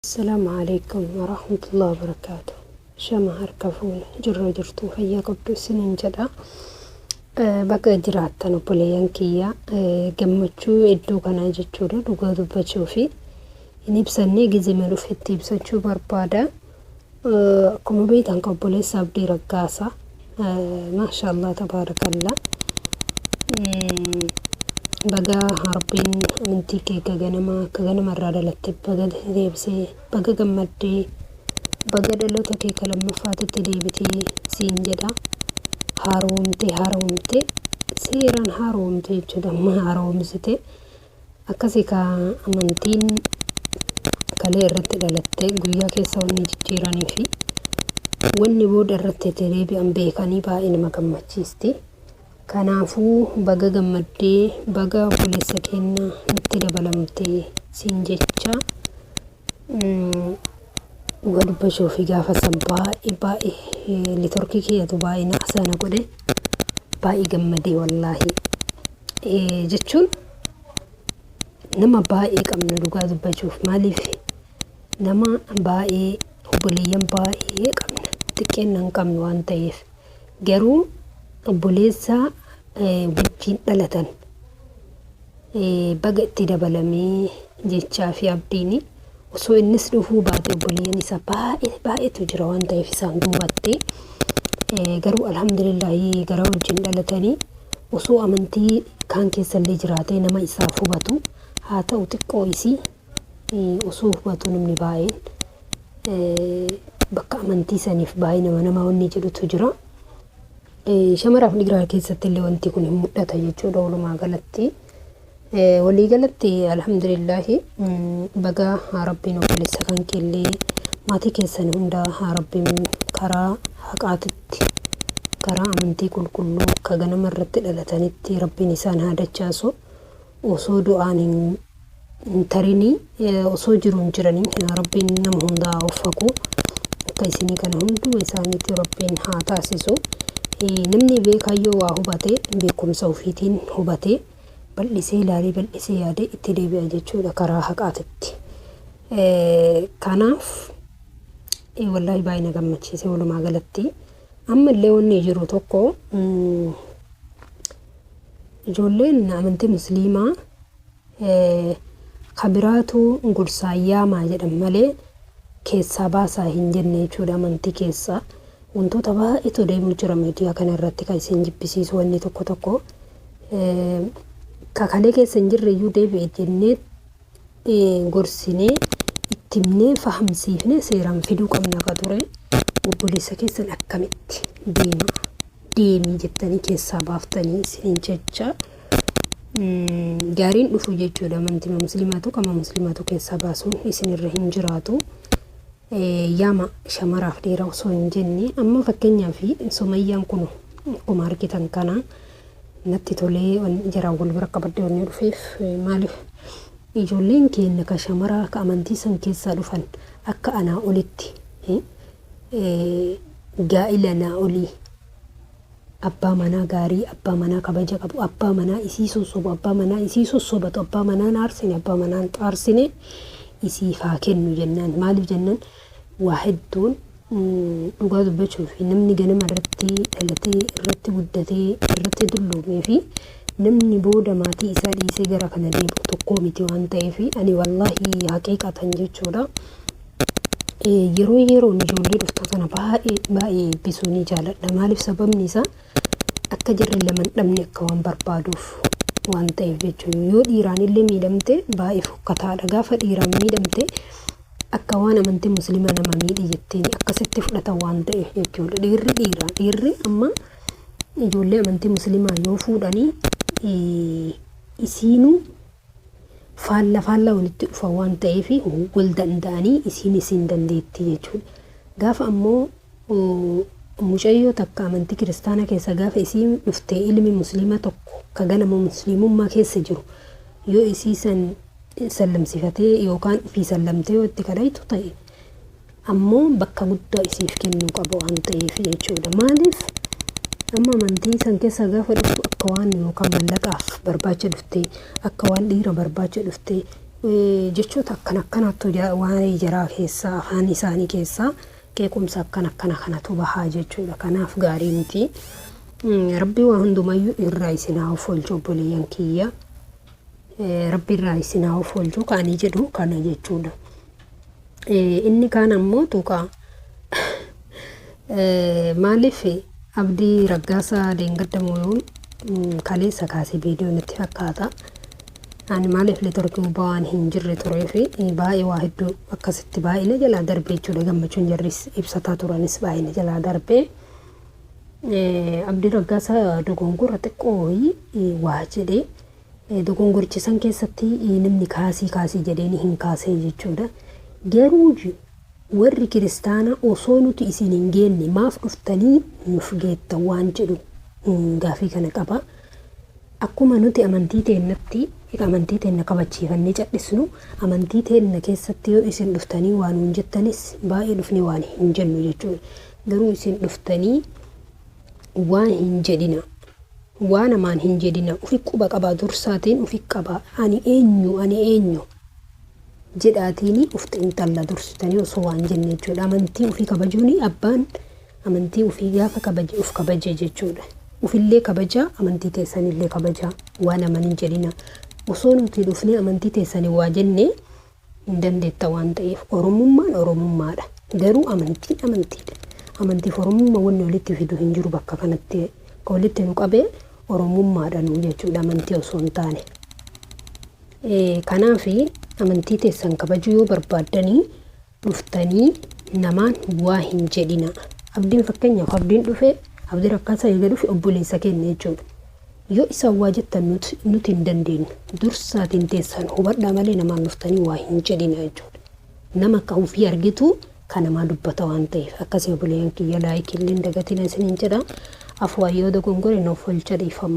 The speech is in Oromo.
السلام عليكم ورحمة الله وبركاته. شما هركفون جرو جرتو هيا قبل سنين جدا بقى جراتان وبليان كيا جمعتشو إدو كان جتشورا لغادو بتشوفي نبسني جزء ملوف هتي بسنشو بربادا كم بيتان قبلي سابدي رقاسة ما شاء الله تبارك الله. بقى هاربين منتي كجنما الرادة لتب بقى ديبسي بقى جمدي بقى دلوتا كيكا لما فاتت ديبتي سين جدا هارومتي سيران هارومتي جدا ما هارومتي أكاسيكا أمانتين كالي الرتي دلتي قويا كيسا وني جيراني في واني بود الرتي تريبي أمبيكاني با إنما كمتشيستي kanaafuu baga gammaddee baga buleessa kenna nutti dabalamtee siin jecha dubbachuu fi gaafa san baay'ee litorkii keeyatu baay'ee naasana godhe baay'ee gammadee wallaahi jechuun nama baay'ee qabna dhugaa dubbachuuf maaliif nama baay'ee obboleeyyan baay'ee qabna xiqqeennan qabnu waan ta'eef garuu obboleessa wajjin dhalatan baga itti dabalamee jechaa fi abdiini osoo innis dhufuu baate obboleeyyan isa baay'eetu jira waan ta'eef isaan duubattee garuu alhamdulillahi gara wajjin dhalatanii osoo amantii kaan keessallee jiraatee nama isaaf hubatu haa ta'u xiqqoo isii osoo hubatu namni baay'een bakka amantii saniif baay'ee nama wanni jedhutu jira. Shamaraaf dhiiraa keessatti illee wanti kun hin mul'ata jechuudha walumaa galatti walii galatti alhamdulillahi baga rabbiin obboleessa kan keellee maatii keessan hunda rabbiin karaa haqaatitti karaa amantii qulqulluu akka ganama irratti dhalatanitti rabbiin isaan haadachaasu osoo du'aan hin tarini osoo jiruun jiranii rabbiin nama hundaa uffaku akka isinii kana hunduma isaaniitti rabbiin haa taasisu. Namni beekayyoo waa hubate beekumsa ofiitiin hubate bal'isee ilaalee bal'isee yaade itti deebi'a jechuudha karaa haqaatitti. Kanaaf wallahi baay'ee na gammachiise walumaa galatti ammallee wanni jiru tokko ijoolleen amantii musliimaa kabiraatu gursaayyaamaa jedhan malee keessaa baasaa hin jenne jechuudha amantii keessaa. Wantoota baay'eetu deemu jira miidiyaa kana irratti kan isin jibbisiisu wanni tokko kakalee keessa hin jirre iyyuu deebi'e jennee gorsinee itti himnee fahamsiifnee seeraan fiduu qabna akka ture obboleessa keessan akkamitti deemii jettanii keessaa baaftanii isin jecha gaariin dhufu jechuudha amantii musliimaatu kama musliimaatu keessaa baasuun isinirra hin jiraatu. Yaama shamaraaf dhiira osoo hin jenne amma fakkeenyaaf Sumayyaan kun akkuma argitan kana natti tolee jaraan wal bira qabadde wanni dhufeef maaliif ijoolleen keenya ka shamaraa ka amantii san keessaa dhufan akka anaa olitti gaa'ilana olii abbaa manaa gaarii abbaa manaa kabaja qabu abbaa manaa isii sossobu abbaa manaa isii sossobatu abbaa manaa aarsine abbaa manaa aarsine isiif haa kennu jennaan maaliif jennaan waa hedduun dhugaa dubbachuuf namni ganama irratti dhalatee irratti guddatee irratti dulloomee fi namni booda maatii isaa dhiisee gara kana deebi'u tokko miti waan ta'eef ani wallahi haqiiqatan jechuudha yeroo ijoollee dhuftu sana baay'ee eebbisuun jaaladha maaliif sababni isaa akka jirre lama dhabne akka waan barbaaduuf waan ta'eef jechuudha yoo dhiiraan illee miidhamte baay'ee fokkataadha gaafa dhiiraan miidhamte akka waan amantii musliimaa nama miidhi jetteen akkasitti fudhatan waan ta'eef jechuudha dhiirri amma ijoollee amantii musliimaa yoo fuudhanii isiinuu faalla walitti dhufa waan ta'eef wal danda'anii isiin dandeetti jechuudha gaafa ammoo mucayyoo takka amantii kiristaanaa keessa gaafa isiin dhuftee ilmi musliima tokko ka ganama musliimummaa keessa jiru yoo isii san sallamsifatee yookaan fi sallamtee itti kadhaitu ta'e ammoo bakka guddaa isiif kennuu qabu waan ta'eef jechuudha maaliif amma amantii san keessa gaafa dhuftu akka waan yookaan mallaqaaf barbaacha dhuftee akka waan dhiira barbaacha dhuftee jechoota akkanattu waan jaraa keessaa afaan isaanii keessaa qeequmsa akkanatu bahaa jechuudha. Kanaaf gaarii miti. Rabbi waan hundumayyuu irraa isin haa oolchu obboleeyyan kiyya. Rabbi irraa isin haa oolchu kaanii jedhu kana jechuudha. Inni kaan ammoo tuqaa maaliif Abdii Raggaasaa Deengaddamoo kaleessa kaasee viidiyoon itti fakkaata. Ani maaliif leetorkii ba'aan hin jirre turee fi baay'ee waa hedduu akkasitti baay'ina jalaa darbee jechuudha. Gammachuun jarris ibsataa turanis baay'ina jalaa darbee. Abdii Raggaasaa dogongora xiqqoo waa jedhee dogongorichi san keessatti namni kaasii jedheen hin kaasee jechuudha. Garuu warri kiristaana osoo nuti isin hin geenne maaf dhuftanii nuuf geettan waan jedhu gaafii kana qaba. Akkuma nuti amantii teenna kabachiifannee cadhisnu amantii teenna keessatti yoo isin dhuftanii waan hin jettanis baay'ee dhufne waan hin jennu jechuudha. Garuu isin dhuftanii waan hin jedhina. Waan namaan hin jedhina. Ufi quba qabaa dursaatiin ufi qaba. Ani eenyu jedhaatiini ufti intalla dursitanii osoo waan jenne jechuudha. Amantii ufii kabajuuni abbaan amantii ufii gaafa kabaje uf kabaje jechuudha. Ufillee kabajaa amantii teessanillee kabajaa waan namaan hin jedhina. Osoo nuti dhufnee amantii teessanii waa jenne hin dandeetta waan ta'eef oromummaadha. Garuu amantiidha. Amantiif oromummaa wanni walitti fidu hin jiru bakka kanatti. Walitti nu qabee oromummaadha nu jechuudha amantii osoo hin taane. Kanaafi amantii teessan kabajuu yoo barbaaddanii dhuftanii namaan waa hin jedhina. Abdiin fakkeenyaaf abdiin dhufee Abdii Raggaasaa eega dhufe obboleessa keenya jechuudha. Yoo isaan waa jettan nuti hin dandeenyu. Dursaatiin teessan hubadhaa malee namaan dhuftanii waa hin jedhina jechuudha. Nama akka ofii argitu kan namaa dubbata waan ta'eef akkasii obboleeyyan kiyya laayikillee dagatina isiniin jedha. Afwaayyoo dogongore nuuf oolcha dhiifama.